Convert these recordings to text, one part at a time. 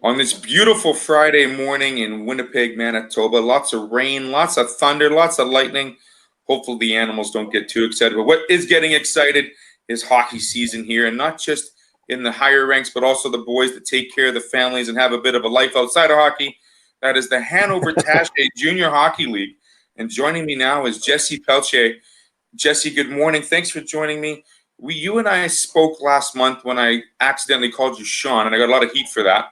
On this beautiful Friday morning in Winnipeg, Manitoba. Lots of rain, lots of thunder, lots of lightning. Hopefully the animals don't get too excited. But what is getting excited is hockey season here, and not just in the higher ranks, but also the boys that take care of the families and have a bit of a life outside of hockey. That is the Hanover Tache Junior Hockey League. And joining me now is Jesse Pelletier. Jesse, good morning. Thanks for joining me. You and I spoke last month when I accidentally called you Sean, and I got a lot of heat for that.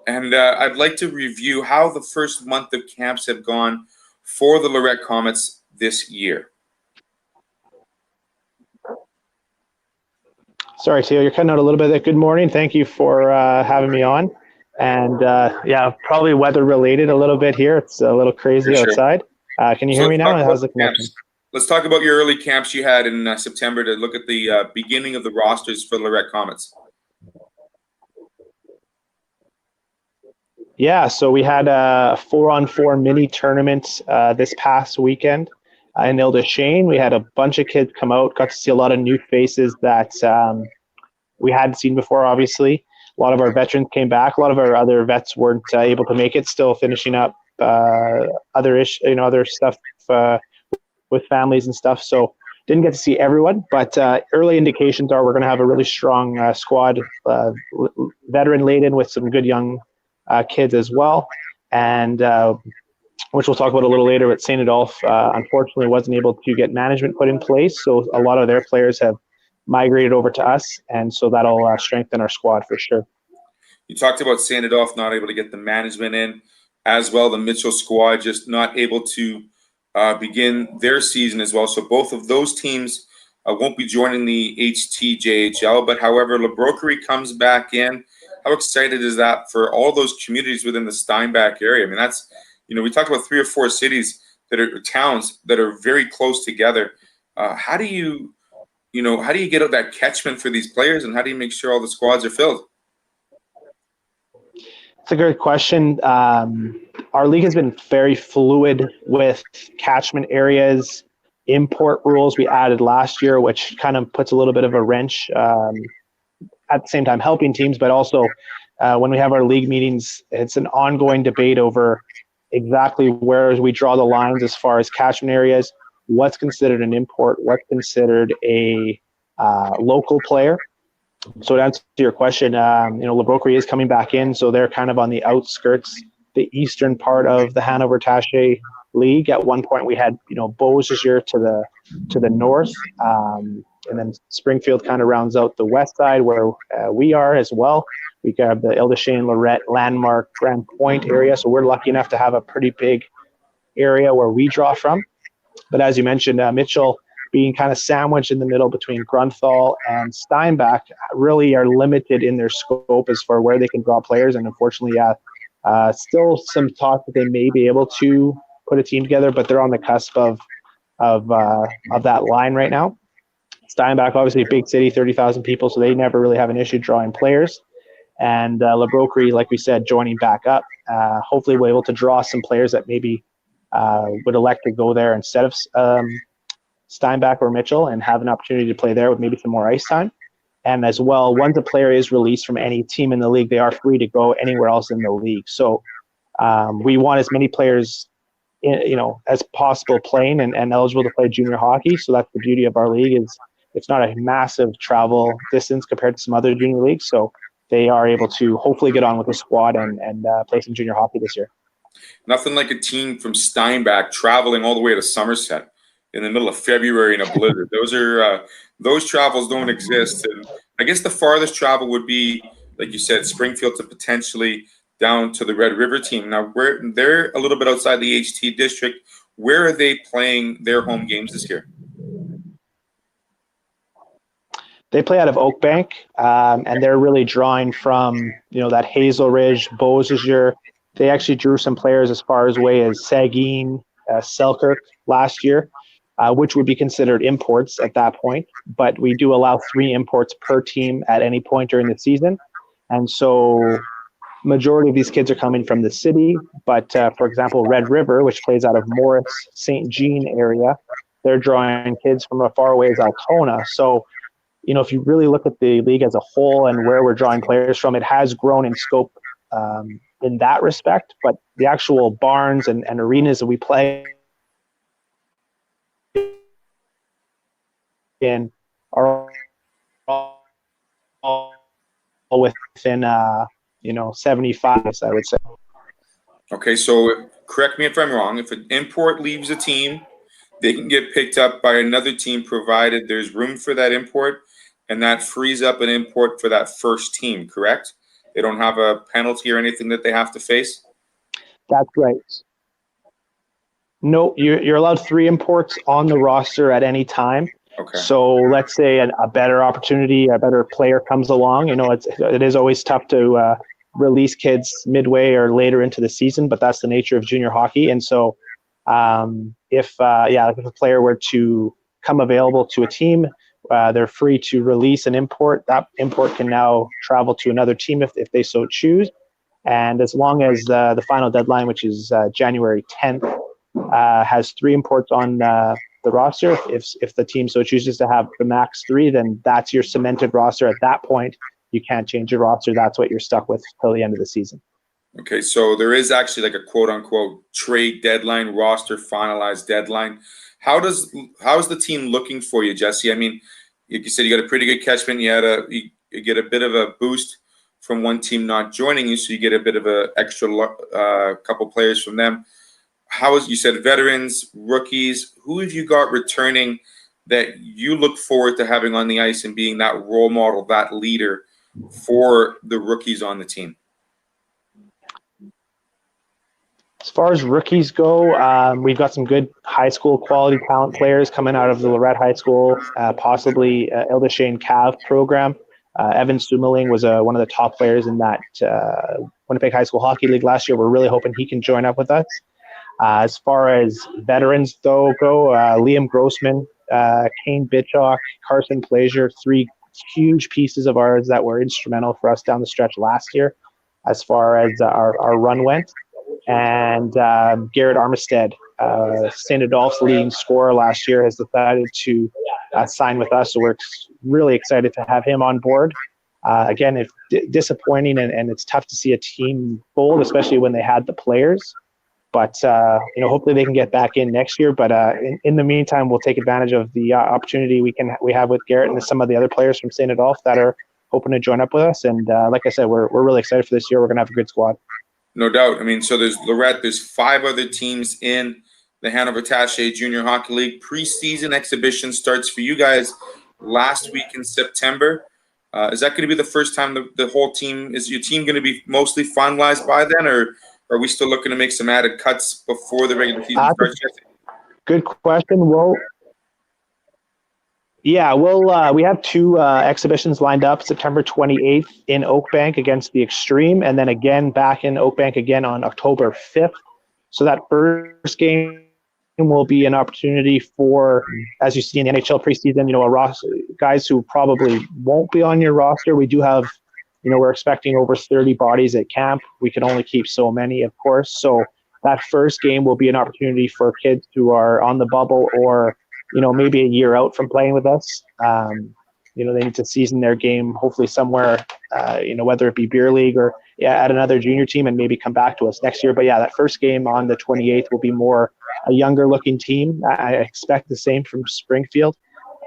And I'd like to review how the first month of camps have gone for the Lorette Comets this year. Sorry, Theo, you're cutting out a little bit there. Good morning. Thank you for having me on. And yeah, probably weather related a little bit here. It's a little crazy outside. Can you hear me now? How's the connection? Let's talk about your early camps you had in September to look at the beginning of the rosters for the Lorette Comets. Yeah, so we had a 4-on-4 mini tournament this past weekend in Shane. We had a bunch of kids come out, got to see a lot of new faces that we hadn't seen before, obviously. A lot of our veterans came back. A lot of our other vets weren't able to make it, still finishing up other stuff with families and stuff. So didn't get to see everyone, but early indications are we're going to have a really strong squad, veteran laden with some good young kids as well, and which we'll talk about a little later. But St. Adolphe unfortunately wasn't able to get management put in place, so a lot of their players have migrated over to us, and so that'll strengthen our squad for sure. You talked about St. Adolphe not able to get the management in, as well the Mitchell squad just not able to begin their season as well. So both of those teams won't be joining the HTJHL, but however, Le Broquerie comes back in. How excited is that for all those communities within the Steinbach area? I mean, that's, we talked about 3 or 4 cities that are towns that are very close together. How do you get out that catchment for these players, and how do you make sure all the squads are filled? It's a great question. Our league has been very fluid with catchment areas, import rules we added last year, which kind of puts a little bit of a wrench at the same time helping teams, but also when we have our league meetings, it's an ongoing debate over exactly where we draw the lines as far as catchment areas, what's considered an import, what's considered a local player. So to answer your question, Le Broquerie is coming back in, so they're kind of on the outskirts, the eastern part of the Hanover Tache League. At one point, we had Beausejour to the north, and then Springfield kind of rounds out the west side where we are as well. We have the Ile-des-Chênes, Lorette, Landmark, Grand Point area, so we're lucky enough to have a pretty big area where we draw from. But as you mentioned, Mitchell being kind of sandwiched in the middle between Grunthal and Steinbach really are limited in their scope as far where they can draw players. And unfortunately, still some talk that they may be able to put a team together, but they're on the cusp of that line right now. Steinbach, obviously a big city, 30,000 people, so they never really have an issue drawing players. And Le Broquerie, like we said, joining back up. Hopefully we're able to draw some players that maybe would elect to go there instead of Steinbach or Mitchell and have an opportunity to play there with maybe some more ice time. And as well, once a player is released from any team in the league, they are free to go anywhere else in the league. So we want as many players as possible playing and eligible to play junior hockey. So that's the beauty of our league, is it's not a massive travel distance compared to some other junior leagues. So they are able to hopefully get on with the squad and play some junior hockey this year. Nothing like a team from Steinbach traveling all the way to Somerset in the middle of February in a blizzard. Those travels don't exist. And I guess the farthest travel would be, like you said, Springfield to potentially down to the Red River team. Now, they're a little bit outside the HT district. Where are they playing their home games this year? They play out of Oakbank, and they're really drawing from, that Hazel Ridge, Beausejour. They actually drew some players as far away as Saugeen, Selkirk last year, which would be considered imports at that point. But we do allow 3 imports per team at any point during the season. And so majority of these kids are coming from the city. But, for example, Red River, which plays out of Morris, St. Jean area, they're drawing kids from as far away as Altona. So, if you really look at the league as a whole and where we're drawing players from, it has grown in scope in that respect. But the actual barns and arenas that we play in are all within 75, I would say. Okay, so correct me if I'm wrong. If an import leaves a team, they can get picked up by another team provided there's room for that import, and that frees up an import for that first team, correct? They don't have a penalty or anything that they have to face? That's right. No, you're allowed 3 imports on the roster at any time. Okay. So let's say a better opportunity, a better player comes along. It is always tough to release kids midway or later into the season, but that's the nature of junior hockey. And so if a player were to come available to a team, they're free to release an import. That import can now travel to another team if they so choose. And as long as the final deadline, which is January 10th, has 3 imports on the roster, if the team so chooses to have the max 3, then that's your cemented roster. At that point, you can't change your roster. That's what you're stuck with till the end of the season. Okay, so there is actually like a quote-unquote trade deadline, roster finalized deadline. How's the team looking for you, Jesse? I mean, like you said, you got a pretty good catchment. You get a bit of a boost from one team not joining you, so you get a bit of a extra couple players from them. You said veterans, rookies, who have you got returning that you look forward to having on the ice and being that role model, that leader for the rookies on the team? As far as rookies go, we've got some good high school quality talent players coming out of the Lorette High School, possibly Ilda Shane Cav program. Evan Sumeling was one of the top players in that Winnipeg High School Hockey League last year. We're really hoping he can join up with us. As far as veterans go, Liam Grossman, Kane Bitchock, Carson Plazier, 3 huge pieces of ours that were instrumental for us down the stretch last year as far as our run went. And Garrett Armistead, St. Adolph's leading scorer last year, has decided to sign with us. So we're really excited to have him on board. Again, it's disappointing and it's tough to see a team fold, especially when they had the players. But hopefully they can get back in next year. But in the meantime, we'll take advantage of the opportunity we have with Garrett and some of the other players from St. Adolphe that are hoping to join up with us. And like I said, we're really excited for this year. We're going to have a good squad. No doubt. I mean, so there's Lorette. There's 5 other teams in the Hanover Tache Junior Hockey League. Preseason exhibition starts for you guys last week in September. Is that going to be the first time the whole team – is your team going to be mostly finalized by then, or are we still looking to make some added cuts before the regular season starts? Good question. We have 2 exhibitions lined up, September 28th in Oakbank against the Extreme, and then again back in Oakbank again on October 5th. So that first game will be an opportunity for, as you see in the NHL preseason, a roster, guys who probably won't be on your roster. We do have, we're expecting over 30 bodies at camp. We can only keep so many, of course. So that first game will be an opportunity for kids who are on the bubble or maybe a year out from playing with us. They need to season their game, hopefully somewhere, whether it be beer league or at another junior team, and maybe come back to us next year. But yeah, that first game on the 28th will be more a younger looking team. I expect the same from Springfield,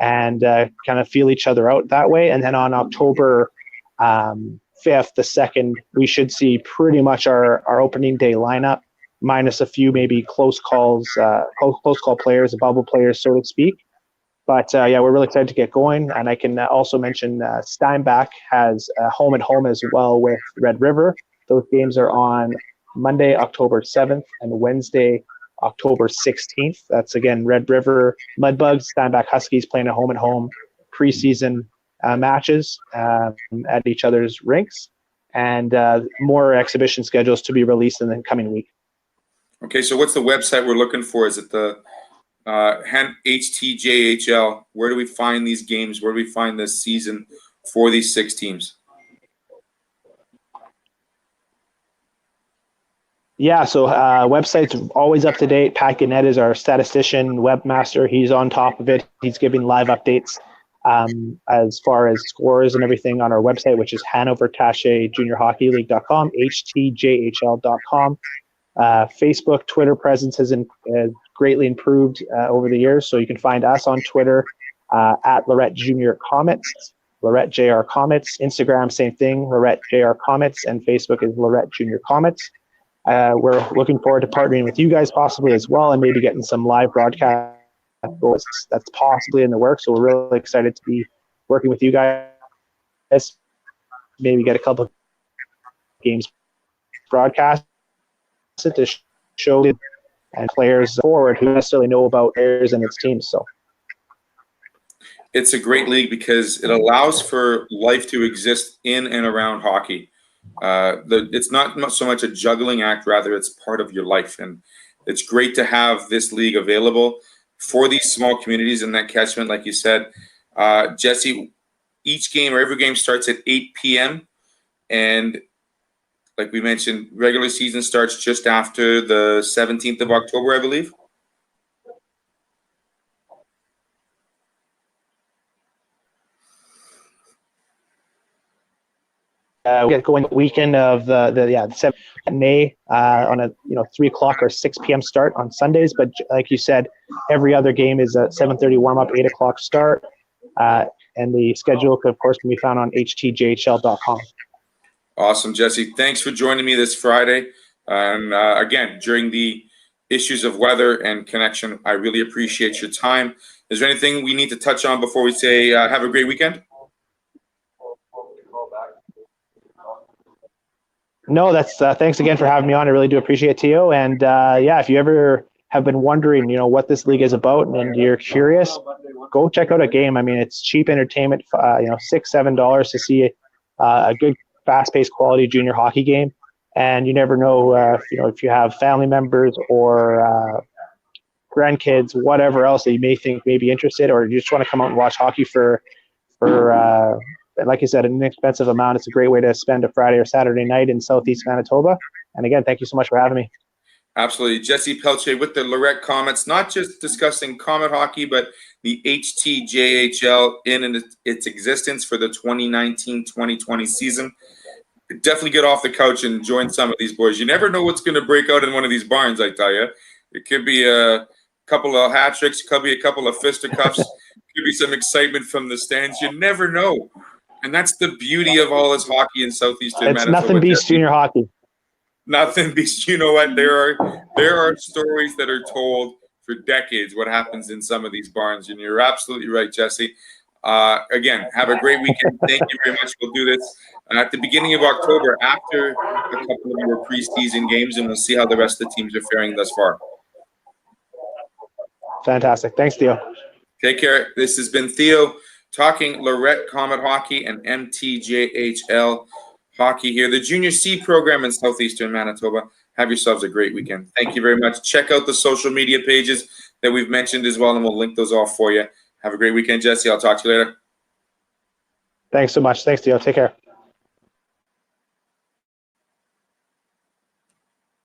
and kind of feel each other out that way. And then on October 5th, the 2nd, we should see pretty much our opening day lineup, minus a few maybe close call players, bubble players, so to speak. But we're really excited to get going. And I can also mention Steinbach has a home and home as well with Red River. Those games are on Monday, October 7th and Wednesday, October 16th. That's again, Red River Mudbugs, Steinbach Huskies playing a home and home preseason matches at each other's rinks, and more exhibition schedules to be released in the coming week. Okay, so what's the website we're looking for? Is it the HTJHL? Where do we find these games? Where do we find this season for these 6 teams? Yeah, so website's always up to date. Pat Gannett is our statistician, webmaster. He's on top of it. He's giving live updates as far as scores and everything on our website, which is Hanover Tache Junior Hockey League.com, HTJHL.com. Facebook, Twitter presence has greatly improved over the years. So you can find us on Twitter at Lorette JR Comets, Lorette JR Comets. Instagram, same thing, Lorette JR Comets, and Facebook is Lorette Junior Comets. We're looking forward to partnering with you guys possibly as well, and maybe getting some live broadcast that's possibly in the works. So we're really excited to be working with you guys. Maybe get a couple of games broadcast to show and players forward who necessarily know about players and its teams. So it's a great league because it allows for life to exist in and around hockey. It's not so much a juggling act, rather it's part of your life. And it's great to have this league available for these small communities in that catchment, like you said. Jesse, each game or every game starts at 8 p.m. And like we mentioned, regular season starts just after the 17th of October, I believe. We get going the weekend of the 7th of May on a 3 o'clock or 6 p.m. start on Sundays. But like you said, every other game is a 7:30 warm up, 8 o'clock start, and the schedule could, of course, can be found on HTJHL.com. Awesome, Jesse. Thanks for joining me this Friday. And again, during the issues of weather and connection, I really appreciate your time. Is there anything we need to touch on before we say have a great weekend? No, that's thanks again for having me on. I really do appreciate it, Theo. And if you ever have been wondering, what this league is about and you're curious, go check out a game. I mean, it's cheap entertainment, $6-7 to see a good, fast-paced, quality junior hockey game. And you never know, if you have family members or grandkids, whatever else that you may think may be interested, or you just want to come out and watch hockey for like you said, an inexpensive amount. It's a great way to spend a Friday or Saturday night in Southeast Manitoba. And again, thank you so much for having me. Absolutely. Jesse Pelletier with the Lorette Comets, not just discussing Comet hockey, but the HTJHL in its existence for the 2019-2020 season. Definitely get off the couch and join some of these boys. You never know what's going to break out in one of these barns, I tell you. It could be a couple of hat tricks, it could be a couple of fisticuffs, could be some excitement from the stands. You never know. And that's the beauty of all this hockey in Southeastern Manitoba. Nothing beats junior hockey. Nothing beats. You know what? There are stories that are told for decades what happens in some of these barns, and you're absolutely right, Jesse. Again, have a great weekend. Thank you very much. We'll do this at the beginning of October after a couple of your preseason games, and we'll see how the rest of the teams are faring thus far. Fantastic. Thanks, Theo. Take care. This has been Theo talking Lorette Comet Hockey and MTJHL Hockey here, the Junior C program in Southeastern Manitoba. Have yourselves a great weekend. Thank you very much. Check out the social media pages that we've mentioned as well, and we'll link those all for you. Have a great weekend, Jesse. I'll talk to you later. Thanks so much. Thanks, Theo. Take care.